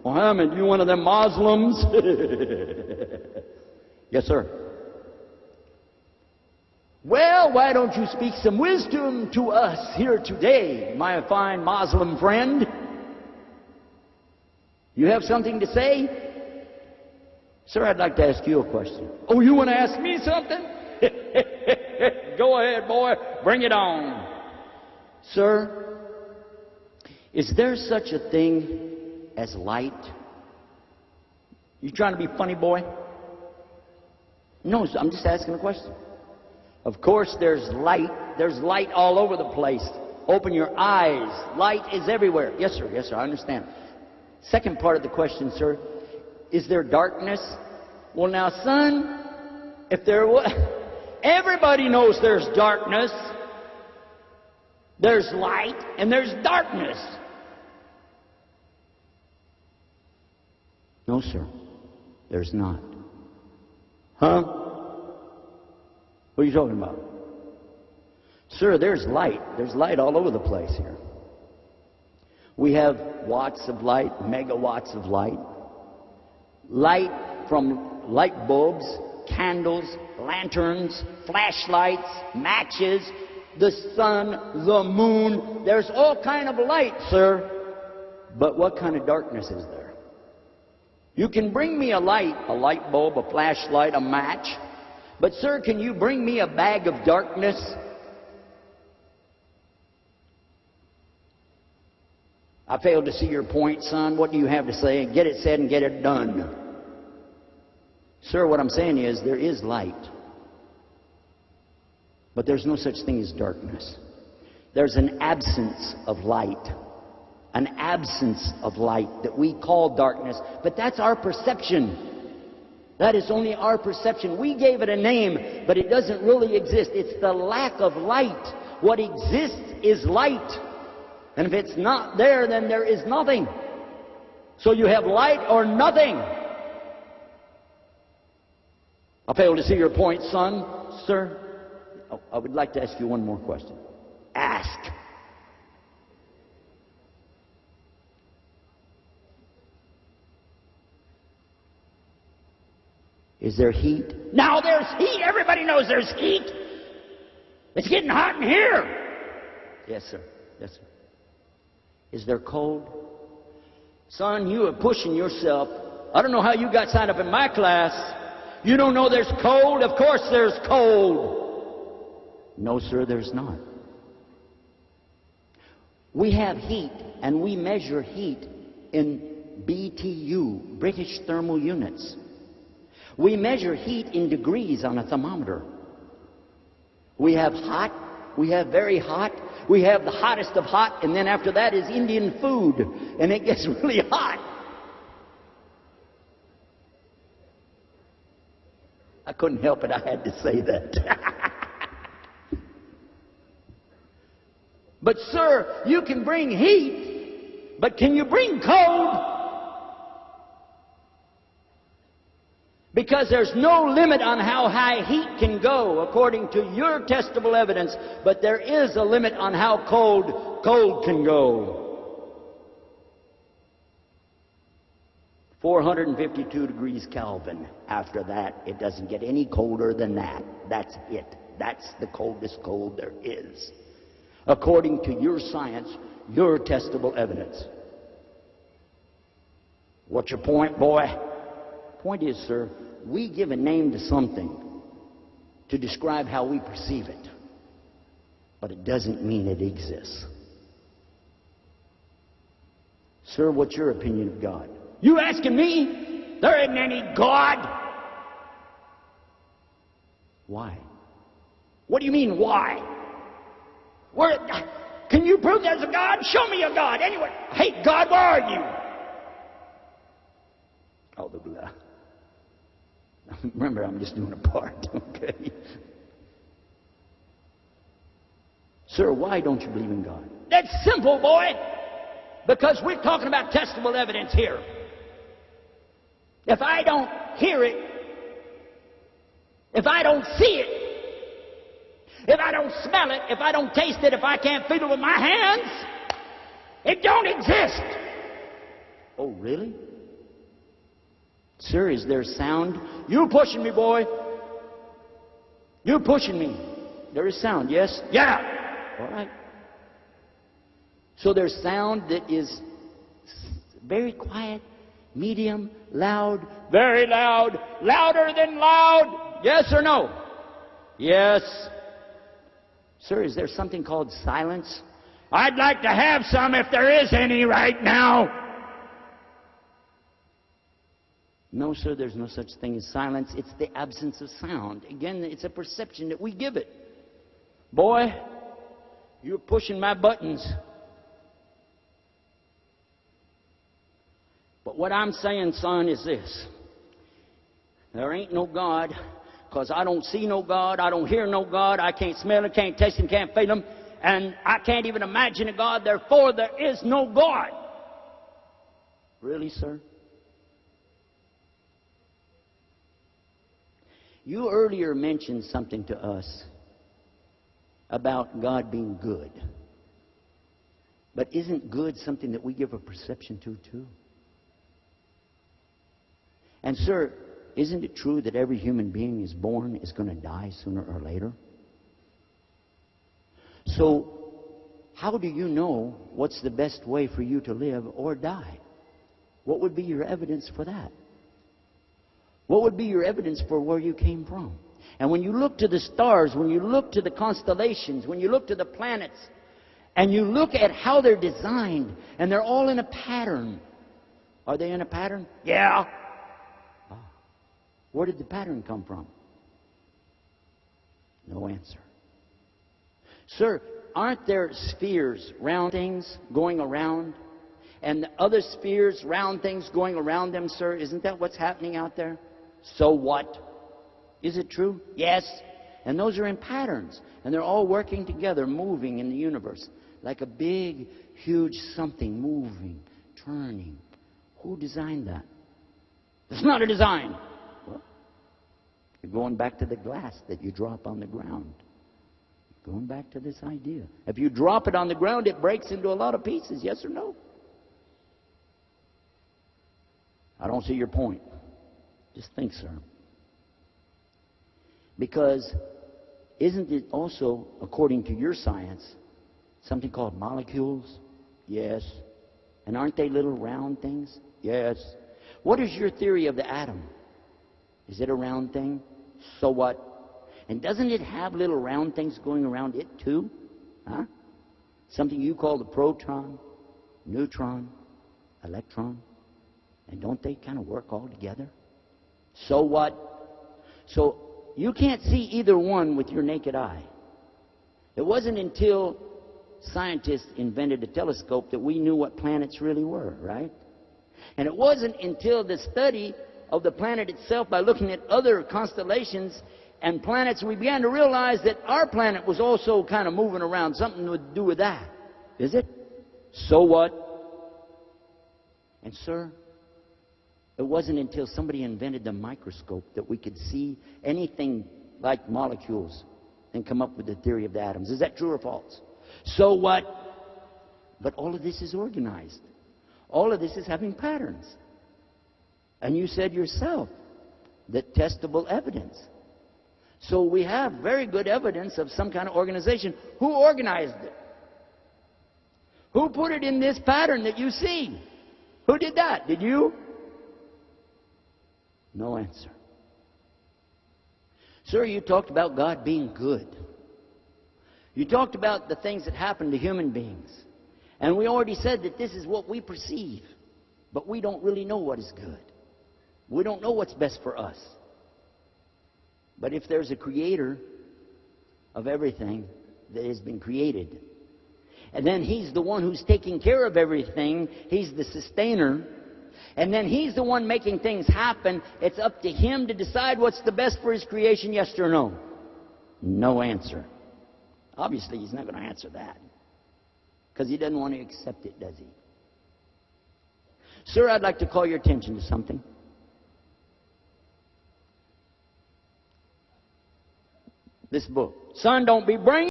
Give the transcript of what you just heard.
Mohammed, you one of them Muslims? Yes, sir. Well, why don't you speak some wisdom to us here today, my fine Muslim friend? You have something to say? Sir, I'd like to ask you a question. Oh, you want to ask me something? Go ahead, boy. Bring it on. Sir, is there such a thing as light? You trying to be funny, boy? No, I'm just asking a question. Of course there's light. There's light all over the place. Open your eyes. Light is everywhere. Yes, sir. Yes, sir. I understand. Second part of the question, sir. Is there darkness? Well, now, son, if there was... Everybody knows there's darkness. There's light and there's darkness. No, sir. There's not. Huh? What are you talking about? Sir, there's light. There's light all over the place here. We have watts of light, megawatts of light. Light from light bulbs, candles, lanterns, flashlights, matches, the sun, the moon. There's all kind of light, sir. But what kind of darkness is there? You can bring me a light bulb, a flashlight, a match. But, sir, can you bring me a bag of darkness? I failed to see your point, son. What do you have to say? Get it said and get it done. Sir, what I'm saying is there is light. But there's no such thing as darkness. There's an absence of light. An absence of light that we call darkness. But that's our perception. That is only our perception. We gave it a name, but it doesn't really exist. It's the lack of light. What exists is light. And if it's not there, then there is nothing. So you have light or nothing. I fail to see your point, son. Sir, I would like to ask you one more question. Ask. Is there heat? Now there's heat. Everybody knows there's heat. It's getting hot in here. Yes, sir. Yes, sir. Is there cold? Son, you are pushing yourself. I don't know how you got signed up in my class. You don't know there's cold? Of course there's cold. No, sir, there's not. We have heat, and we measure heat in BTU, British Thermal Units. We measure heat in degrees on a thermometer. We have hot, we have very hot, we have the hottest of hot, and then after that is Indian food, and it gets really hot. I couldn't help it, I had to say that. But sir, you can bring heat, but can you bring cold? Because there's no limit on how high heat can go, according to your testable evidence, but there is a limit on how cold can go. 452 degrees Kelvin. After that, it doesn't get any colder than that. That's it. That's the coldest cold there is. According to your science, your testable evidence. What's your point, boy? Point is, sir, we give a name to something to describe how we perceive it. But it doesn't mean it exists. Sir, what's your opinion of God? You asking me? There isn't any God. Why? What do you mean, why? Can you prove there's a God? Show me a God. Anyway, hey, God, where are you? Oh, the blah. Remember, I'm just doing a part, okay? Sir, why don't you believe in God? That's simple, boy. Because we're talking about testable evidence here. If I don't hear it, if I don't see it, if I don't smell it, if I don't taste it, if I can't feel it with my hands, it don't exist. Oh, really? Sir, is there sound? You pushing me, boy. You pushing me. There is sound, yes? Yeah! All right. So there's sound that is very quiet, medium, loud, very loud, louder than loud. Yes or no? Yes. Sir, is there something called silence? I'd like to have some if there is any right now. No, sir, there's no such thing as silence. It's the absence of sound. Again, it's a perception that we give it. Boy, you're pushing my buttons. But what I'm saying, son, is this. There ain't no God, because I don't see no God, I don't hear no God, I can't smell Him, can't taste Him, can't feel Him, and I can't even imagine a God, therefore there is no God. Really, sir? You earlier mentioned something to us about God being good. But isn't good something that we give a perception to, too? And, sir, isn't it true that every human being is born is going to die sooner or later? So, how do you know what's the best way for you to live or die? What would be your evidence for that? What would be your evidence for where you came from? And when you look to the stars, when you look to the constellations, when you look to the planets, and you look at how they're designed, and they're all in a pattern. Are they in a pattern? Yeah. Where did the pattern come from? No answer. Sir, aren't there spheres, round things going around? And the other spheres, round things going around them, sir? Isn't that what's happening out there? So what? Is it true? Yes. And those are in patterns. And they're all working together, moving in the universe. Like a big, huge something moving, turning. Who designed that? It's not a design. Well, you're going back to the glass that you drop on the ground. You're going back to this idea. If you drop it on the ground, it breaks into a lot of pieces. Yes or no? I don't see your point. Just think, sir. Because isn't it also, according to your science, something called molecules? Yes. And aren't they little round things? Yes. What is your theory of the atom? Is it a round thing? So what? And doesn't it have little round things going around it too? Huh? Something you call the proton, neutron, electron. And don't they kind of work all together? So what? So you can't see either one with your naked eye. It wasn't until scientists invented a telescope that we knew what planets really were, right? And it wasn't until the study of the planet itself by looking at other constellations and planets we began to realize that our planet was also kind of moving around, something to do with that. Is it? So what? And sir, it wasn't until somebody invented the microscope that we could see anything like molecules and come up with the theory of the atoms. Is that true or false? So what? But all of this is organized. All of this is having patterns. And you said yourself that testable evidence. So we have very good evidence of some kind of organization. Who organized it? Who put it in this pattern that you see? Who did that? Did you? No answer. Sir, you talked about God being good. You talked about the things that happen to human beings. And we already said that this is what we perceive. But we don't really know what is good. We don't know what's best for us. But if there's a creator of everything that has been created, and then He's the one who's taking care of everything, He's the sustainer, and then He's the one making things happen, it's up to Him to decide what's the best for His creation, yes or no? No answer. Obviously, He's not going to answer that. Because He doesn't want to accept it, does He? Sir, I'd like to call your attention to something. This book. Son, don't be bringing